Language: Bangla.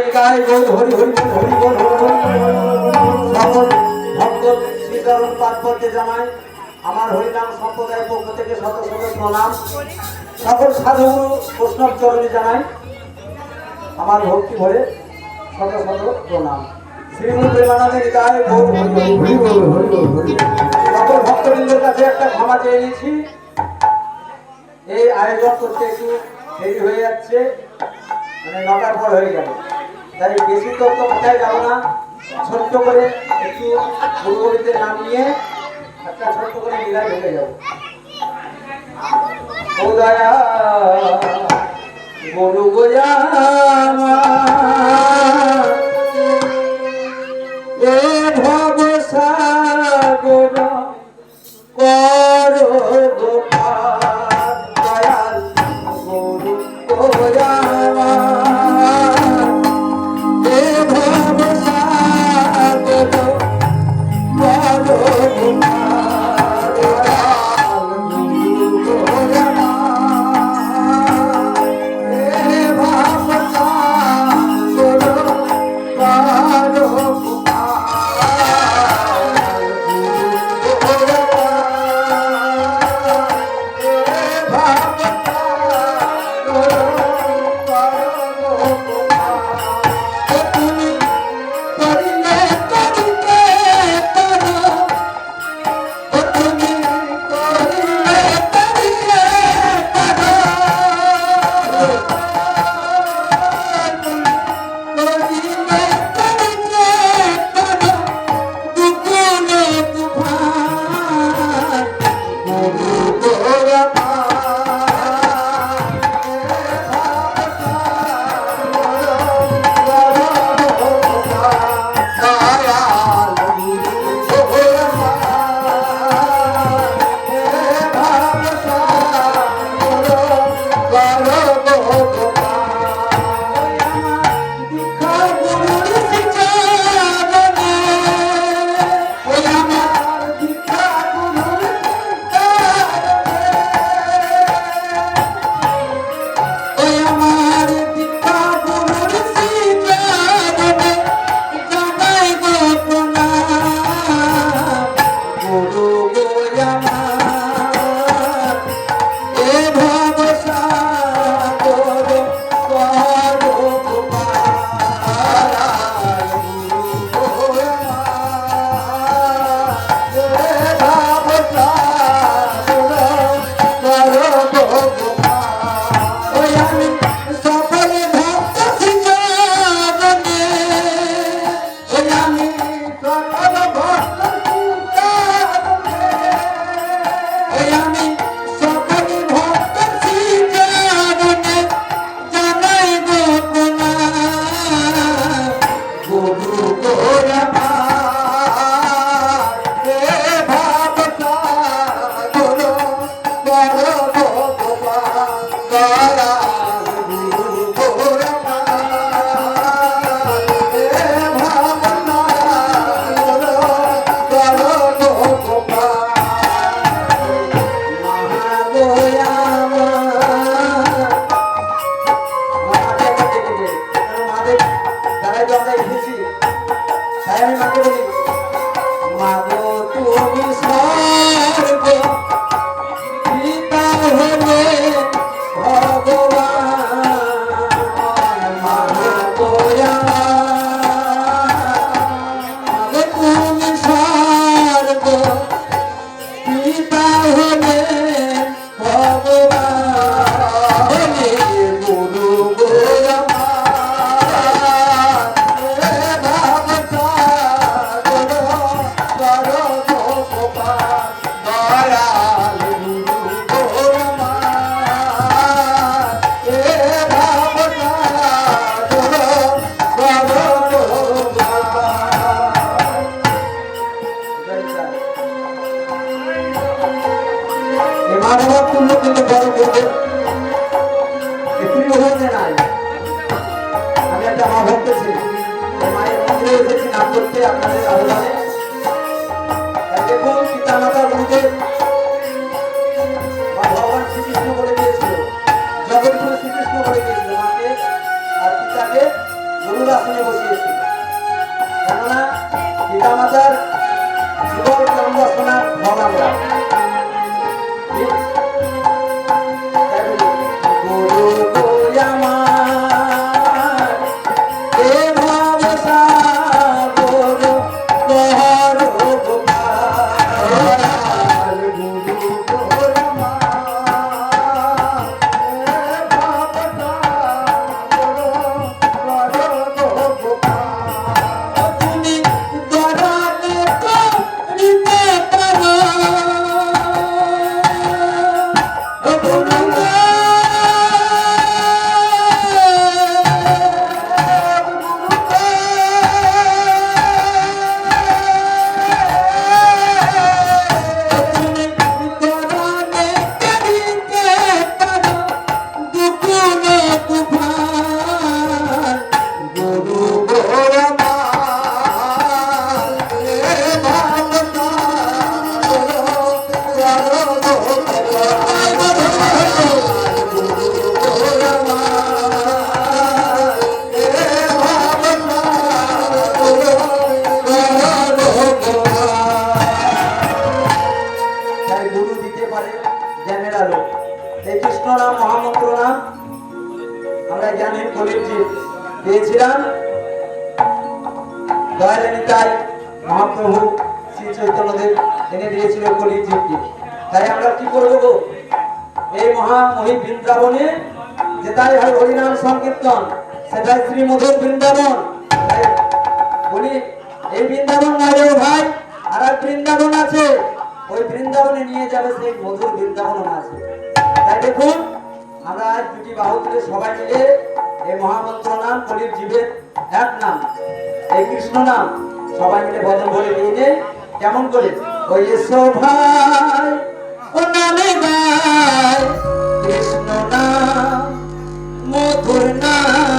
নিকায় বল হরি হরি বল হরি বল সকল ভক্ত শ্রীচরণ পাঠ করতে জানাই আমার হরিনাম সম্প্রদায়ের পক্ষ থেকে শত শত প্রণাম। সকল সাধুগুরু বৈষ্ণব চরণে জানাই আমার ভক্তি ভরে শত শত প্রণাম। শ্রীমূল প্রেমানন্দ নিকায় বল হরি বল হরি বল হরি। সকল ভক্তবৃন্দের কাছে একটা ক্ষমা চেয়ে নিয়েছি, এই আয়োজন করতে একটু দেরি হয়ে যাচ্ছে, মানে 9টার পর হয়ে যাবে, তাই বেশি তথ্য কোথায় যাবো না, ছোট্ট করে একটু গুরু গোবিন্দের নাম নিয়ে একটা ছোট্ট করে মিলাই ঢুকে যাবো। ও দয়া গুরু গোয়া এ ভব সাগর করো গোপাল দয়াল গুরু গোয়া এ ভব সাগর করো গোপাল দয়াল গুরু গোয়া এ ভব সাগর করো পেয়েছিলাম দয়ালে নিতাই মহাপ্রভু শ্রী চৈতন্যদেব এনে দিয়েছিল কলির জীবকে। তাই আমরা কি করবো গো, এই মহামহি বৃন্দাবনে যেটাই হয় হরিনাম সংকীর্তন, সেটাই শ্রী মধুর বৃন্দাবন। তাই বলি এই বৃন্দাবন না রে ভাই, আর এক বৃন্দাবন আছে, ওই বৃন্দাবনে নিয়ে যাবে সেই মধুর বৃন্দাবন আছে। তাই দেখুন আমরা আজ দুটি বাহু তুলে সবাই মিলে এই মহামন্ত্র নাম কলির জীবের এক নাম এই কৃষ্ণ নাম সবাই মিলে ভজন বলে নিয়ে নেই। কেমন করে, ওই এসো ভাই ও নামে গায় কৃষ্ণ নাম মধুর নাম